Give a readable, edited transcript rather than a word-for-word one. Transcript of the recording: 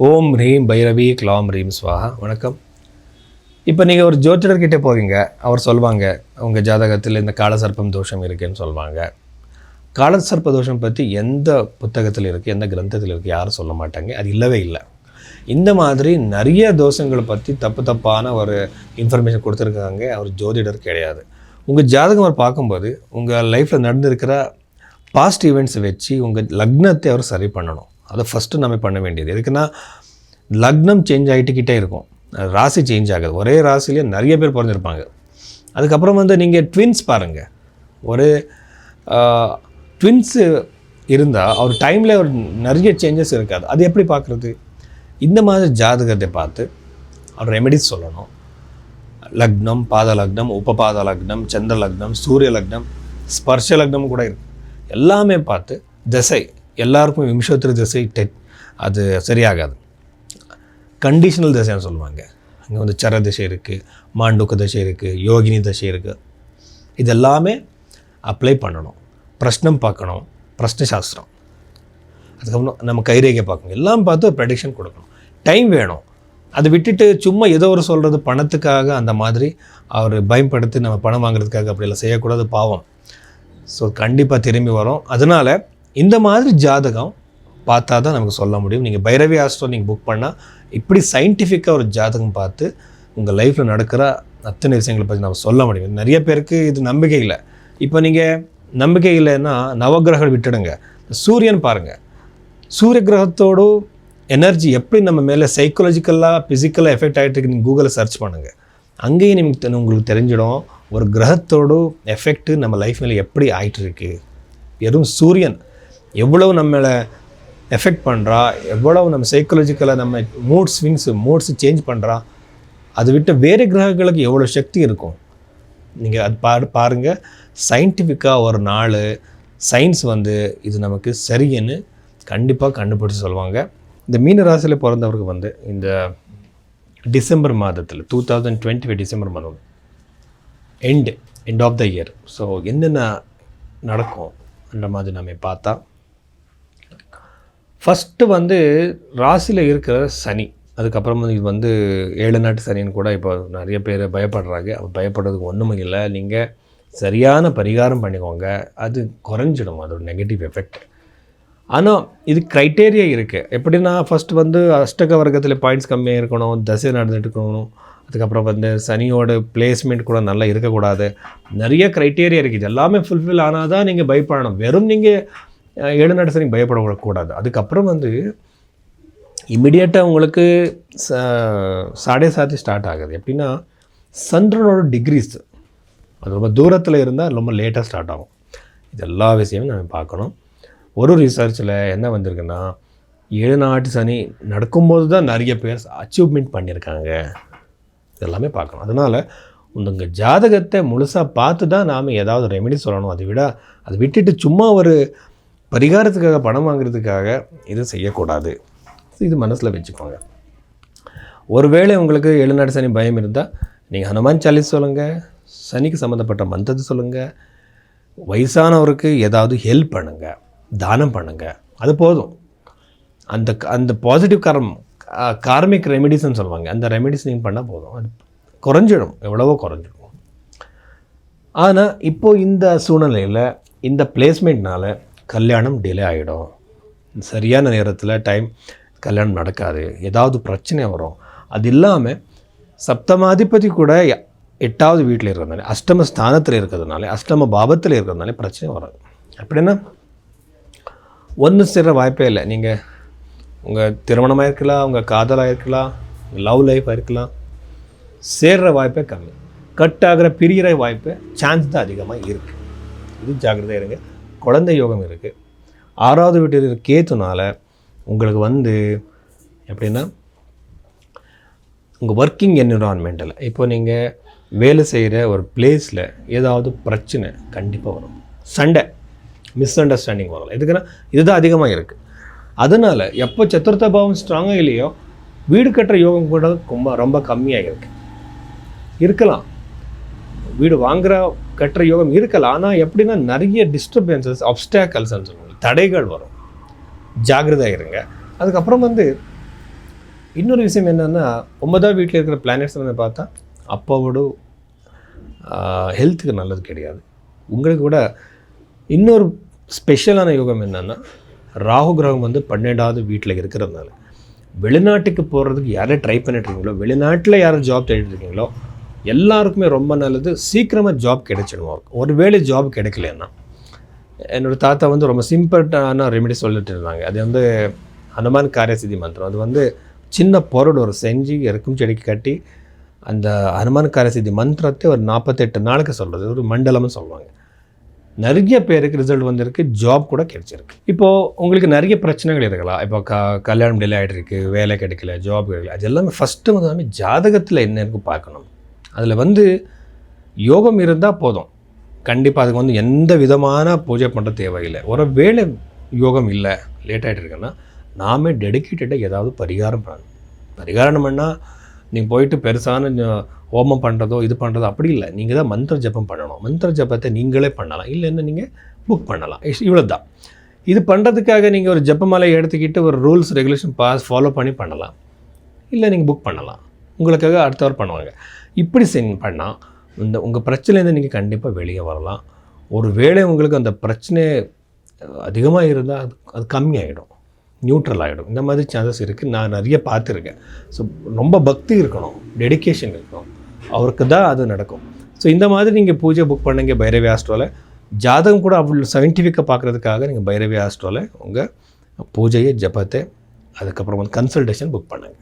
ஓம் ஹ்ரீம் பைரவி க்ளாம் ஹ்ரீம் ஸ்வாஹா. வணக்கம். இப்போ நீங்கள் ஒரு ஜோதிடர்கிட்ட போவீங்க, அவர் சொல்லுவாங்க உங்கள் ஜாதகத்தில் இந்த காலசர்ப்பம் தோஷம் இருக்குதுன்னு சொல்லுவாங்க. காலசர்ப்ப தோஷம் பற்றி எந்த புத்தகத்தில் இருக்குது, எந்த கிரந்தத்தில் இருக்குது, யாரும் சொல்ல மாட்டாங்க. அது இல்லவே இல்லை. இந்த மாதிரி நிறைய தோஷங்களை பற்றி தப்பான ஒரு இன்ஃபர்மேஷன் கொடுத்துருக்காங்க. அவர் ஜோதிடர் கிடையாது. உங்கள் ஜாதகம் அவர் பார்க்கும்போது உங்கள் லைஃப்பில் நடந்திருக்கிற பாஸ்ட் ஈவெண்ட்ஸை வச்சு உங்கள் லக்னத்தை அவர் சரி பண்ணணும். அதை ஃபஸ்ட்டு நம்ம பண்ண வேண்டியது. எதுக்குன்னா லக்னம் சேஞ்ச் ஆகிட்டுக்கிட்டே இருக்கும், ராசி சேஞ்ச் ஆகுது. ஒரே ராசிலேயே நிறைய பேர் பிறந்திருப்பாங்க. அதுக்கப்புறம் நீங்கள் ட்வின்ஸ் பாருங்கள். ஒரு ட்வின்ஸு இருந்தால் அவர் டைமில் ஒரு நிறைய சேஞ்சஸ் இருக்காது. அது எப்படி பார்க்குறது? இந்த மாதிரி ஜாதகத்தை பார்த்து அவர் ரெமெடிஸ் சொல்லணும். லக்னம், பாத லக்னம், உபபாத லக்னம், சந்திர லக்னம், சூரிய லக்னம், ஸ்பர்ஷ லக்னம் கூட இருக்குது. எல்லாமே பார்த்து திசை எல்லாருக்கும் விம்சோத்திர திசை அது சரியாகாது. கண்டிஷனல் திசைன்னு சொல்லுவாங்க. அங்கே சர திசை இருக்குது, மாண்டுக்க திசை இருக்குது, யோகினி திசை இருக்குது. இதெல்லாமே அப்ளை பண்ணணும். பிரஷ்னம் பார்க்கணும், பிரஷ்ன சாஸ்திரம். அதுக்கப்புறம் நம்ம கைரேகை பார்க்கணும். எல்லாம் பார்த்து ஒரு ப்ரெடிக்ஷன் கொடுக்கணும். டைம் வேணும். அதை விட்டுட்டு சும்மா ஏதோ ஒரு சொல்கிறது பணத்துக்காக அந்த மாதிரி அவர் பயன்படுத்தி நம்ம பணம் வாங்குறதுக்காக அப்படியெல்லாம் செய்யக்கூடாது, பாவம். ஸோ கண்டிப்பாக திரும்பி வரும். அதனால் இந்த மாதிரி ஜாதகம் பார்த்தா தான் நமக்கு சொல்ல முடியும். நீங்கள் பைரவி ஆஸ்ட்ரோ நீங்கள் புக் பண்ணால் இப்படி சயின்டிஃபிக்காக ஒரு ஜாதகம் பார்த்து உங்கள் லைஃப்பில் நடக்கிற அத்தனை விஷயங்களை பற்றி நம்ம சொல்ல முடியும். நிறைய பேருக்கு இது நம்பிக்கை இல்லை. இப்போ நீங்கள் நம்பிக்கை இல்லைன்னா நவகிரகங்கள் விட்டுடுங்க. சூரியன் பாருங்கள். சூரிய கிரகத்தோடு எனர்ஜி எப்படி நம்ம மேலே சைக்காலஜிக்கலாக ஃபிசிக்கலாக எஃபெக்ட் ஆகிட்டு இருக்கு, நீங்கள் கூகுளில் சர்ச் பண்ணுங்கள். அங்கேயும் உங்களுக்கு தெரிஞ்சிடும் ஒரு கிரகத்தோடு எஃபெக்ட்டு நம்ம லைஃப் மேலே எப்படி ஆகிட்டுருக்கு. வெறும் சூரியன் எவ்வளவு நம்மளை எஃபெக்ட் பண்ணுறா, எவ்வளவு நம்ம சைக்காலஜிக்கலாக நம்ம மூட்ஸ் சேஞ்ச் பண்ணுறா, அதை விட்டு வேறு கிரகங்களுக்கு எவ்வளோ சக்தி இருக்கும். நீங்கள் அது பாருங்கள். சயின்டிஃபிக்காக ஒரு நாள் சயின்ஸ் இது நமக்கு சரின்னு கண்டிப்பாக கண்டுபிடிச்சி சொல்லுவாங்க. இந்த மீன ராசியில் பிறந்தவருக்கு இந்த டிசம்பர் மாதத்தில் 2025 டிசம்பர் மாதம் end of the year. So என்னென்ன நடக்கும் அந்த மாதிரி நம்ம பார்த்தா, ஃபஸ்ட்டு ராசியில் இருக்கிற சனி. அதுக்கப்புறம் இது 7 நாட்டு சனின்னு கூட இப்போ நிறைய பேர் பயப்படுறாங்க. பயப்படுறதுக்கு ஒன்றுமே இல்லை. நீங்கள் சரியான பரிகாரம் பண்ணிக்கோங்க, அது குறைஞ்சிடும் அதோட நெகட்டிவ் எஃபெக்ட். ஆனால் இது க்ரைட்டேரியா இருக்குது. எப்படின்னா ஃபஸ்ட்டு அஷ்டக வர்க்கத்தில் பாயிண்ட்ஸ் கம்மியாக இருக்கணும், தசை நடந்துட்டு இருக்கணும். அதுக்கப்புறம் சனியோட பிளேஸ்மெண்ட் கூட நல்லா இருக்கக்கூடாது. நிறைய க்ரைட்டேரியா இருக்குது. எல்லாமே ஃபுல்ஃபில் ஆனால் தான் நீங்கள் பயப்படணும். வெறும் நீங்கள் 7 நாட்டு சனி பயப்படக்கூடாது. அதுக்கப்புறம் இம்மிடியேட்டாக உங்களுக்கு 7:30 ஸ்டார்ட் ஆகுது. எப்படின்னா சந்திரனோட டிகிரிஸ் அது ரொம்ப தூரத்தில் இருந்தால் ரொம்ப லேட்டாக ஸ்டார்ட் ஆகும். இது எல்லா விஷயமும் நம்ம பார்க்கணும். ஒரு ரிசர்ச்சில் என்ன வந்திருக்குன்னா 7 நாட்டு சனி நடக்கும்போது தான் நிறைய பேர் அச்சீவ்மெண்ட் பண்ணியிருக்காங்க. இதெல்லாமே பார்க்கணும். அதனால் உங்கள் ஜாதகத்தை முழுசாக பார்த்து தான் நாம் ஏதாவது ரெமெடி சொல்லணும். அதை விட்டுட்டு சும்மா ஒரு பரிகாரத்துக்காக பணம் வாங்குறதுக்காக இது செய்யக்கூடாது. இது மனசில் வச்சுக்கோங்க. ஒருவேளை உங்களுக்கு 7 நாட்டு சனி பயம் இருந்தால் நீங்கள் ஹனுமான் சாலிஸ் சொல்லுங்கள், சனிக்கு சம்மந்தப்பட்ட மந்திரத்தை சொல்லுங்கள், வயசானவருக்கு ஏதாவது ஹெல்ப் பண்ணுங்கள், தானம் பண்ணுங்கள். அது போதும். அந்த பாசிட்டிவ் கார்மிக் ரெமெடிஸ்ன்னு சொல்லுவாங்க. அந்த ரெமெடிஸ் நீங்கள் பண்ணால் போதும். அது குறைஞ்சிடும், எவ்வளவோ குறைஞ்சிடும். ஆனால் இப்போது இந்த சூழ்நிலையில் இந்த பிளேஸ்மெண்ட்னால் கல்யாணம் டிலே ஆகிடும். சரியான நேரத்தில் கல்யாணம் நடக்காது, ஏதாவது பிரச்சனை வரும். அது இல்லாமல் சப்தமாதிபதி கூட 8வது வீட்டில் இருக்கிறதுனால, அஷ்டம ஸ்தானத்தில் இருக்கிறதுனால, அஷ்டம பாவத்தில் இருக்கிறதுனால பிரச்சனை வராது. அப்படின்னா ஒன்று சேர்கிற வாய்ப்பே இல்லை. நீங்கள் உங்கள் திருமணமாக இருக்கலாம், உங்கள் காதலாக இருக்கலாம், லவ் லைஃபாக இருக்கலாம், சேர்கிற வாய்ப்பே கம்மி. கட் ஆகிற பிரிகிற வாய்ப்பு சான்ஸ் தான் அதிகமாக இருக்குது. இது ஜாக்கிரதையாக இருங்க. குழந்தை யோகம் இருக்குது. 6வது வீட்டில் இருக்கிற கேத்துனால உங்களுக்கு எப்படின்னா உங்கள் ஒர்க்கிங் என்விரான்மெண்ட்டில் இப்போ நீங்கள் வேலை செய்கிற ஒரு பிளேஸில் ஏதாவது பிரச்சனை கண்டிப்பாக வரும். சண்டை, மிஸ் அண்டர்ஸ்டாண்டிங் வரலாம். எதுக்குன்னா இதுதான் அதிகமாக இருக்குது. அதனால் எப்போ சதுர்த்த பாவம் ஸ்ட்ராங்காக இல்லையோ வீடு கட்டுற யோகம் கூட ரொம்ப கம்மியாக இருக்கலாம். வீடு வாங்குகிற கட்டுற யோகம் இருக்கலாம். ஆனால் எப்படின்னா நிறைய டிஸ்டர்பன்சஸ், அப்டாக்கல்ஸ்ன்னு சொல்லுவாங்க, தடைகள் வரும். ஜாக்கிரதையாக இருங்க. அதுக்கப்புறம் இன்னொரு விஷயம் என்னென்னா 9ஆவது வீட்டில் இருக்கிற பிளானெட்ஸ் வந்து பார்த்தா அப்பாவோட ஹெல்த்துக்கு நல்லது கிடையாது. உங்களுக்கு கூட இன்னொரு ஸ்பெஷலான யோகம் என்னென்னா ராகு கிரகம் வந்து 12ஆவது வீட்டில் இருக்கிறதுனால வெளிநாட்டுக்கு போகிறதுக்கு யாரை ட்ரை பண்ணிட்டுருக்கீங்களோ, வெளிநாட்டில் யாரும் ஜாப் தேடிட்டு இருக்கீங்களோ எல்லாருக்குமே ரொம்ப நல்லது. சீக்கிரமாக ஜாப் கிடைச்சிடுவோம். ஒரு வேளை ஜாப் கிடைக்கலன்னா என்னோடய தாத்தா வந்து ரொம்ப சிம்பிளான ரெமெடி சொல்லிட்டு இருந்தாங்க. அது வந்து ஹனுமான் காரியசித்தி மந்திரம். அது வந்து சின்ன பொருள் ஒரு செஞ்சு இறக்கும் செடிக்கு கட்டி அந்த ஹனுமான் காரியசித்தி மந்திரத்தை ஒரு 48 நாளுக்கு சொல்கிறது, ஒரு மண்டலம்னு சொல்லுவாங்க. நிறைய பேருக்கு ரிசல்ட் வந்திருக்கு, ஜாப் கூட கிடைச்சிருக்கு. இப்போது உங்களுக்கு நிறைய பிரச்சனைகள் இருக்கலாம். இப்போ கல்யாணம் டிலே ஆகிட்டு இருக்கு, வேலை கிடைக்கல, ஜாப் கிடைக்கல. அது எல்லாமே ஃபஸ்ட்டு வந்து ஜாதகத்தில் என்ன இருக்கு பார்க்கணும். அதில் வந்து யோகம் இருந்தால் போதும். கண்டிப்பாக அதுக்கு வந்து எந்த விதமான பூஜை பண்ணுற தேவையில்லை. ஒரு வேளை யோகம் இல்லை, லேட் ஆகிட்டு இருக்குன்னா நாமே டெடிக்கேட்டடாக ஏதாவது பரிகாரம் பண்ணணும். பரிகாரம் பண்ணால் நீங்கள் போயிட்டு பெருசான ஹோமம் பண்ணுறதோ இது பண்ணுறதோ அப்படி இல்லை. நீங்கள் தான் மந்திர ஜபம் பண்ணணும். மந்திர ஜபத்தை நீங்களே பண்ணலாம், இல்லைன்னா நீங்கள் புக் பண்ணலாம். இவ்வளோ தான். இது பண்ணுறதுக்காக நீங்கள் ஒரு ஜபமாலை எடுத்துக்கிட்டு ஒரு ரூல்ஸ் ரெகுலேஷன் ஃபாலோ பண்ணி பண்ணலாம், இல்லை நீங்கள் புக் பண்ணலாம். உங்களுக்காக அடுத்தவர் பண்ணுவாங்க. இப்படி பண்ணால் உங்கள் பிரச்சனைலேருந்து நீங்கள் கண்டிப்பாக வெளியே வரலாம். ஒரு வேளை உங்களுக்கு அந்த பிரச்சனை அதிகமாக இருந்தால் அது கம்மியாகிடும், நியூட்ரல் ஆகிடும். இந்த மாதிரி சான்சஸ் இருக்குது. நான் நிறைய பார்த்துருக்கேன். ஸோ ரொம்ப பக்தி இருக்கணும், டெடிக்கேஷன் இருக்கணும், அவருக்கு தான் அது நடக்கும். ஸோ இந்த மாதிரி நீங்கள் பூஜை புக் பண்ணுங்க பைரவி ஆஸ்ட்ரோவில். ஜாதகம் கூட அவ்வளோ சயின்டிஃபிக்காக பார்க்குறதுக்காக நீங்கள் பைரவி ஆஸ்ட்ரோவில் உங்கள் பூஜையை ஜபத்தை அதுக்கப்புறம் வந்து கன்சல்டேஷன் புக் பண்ணுங்கள்.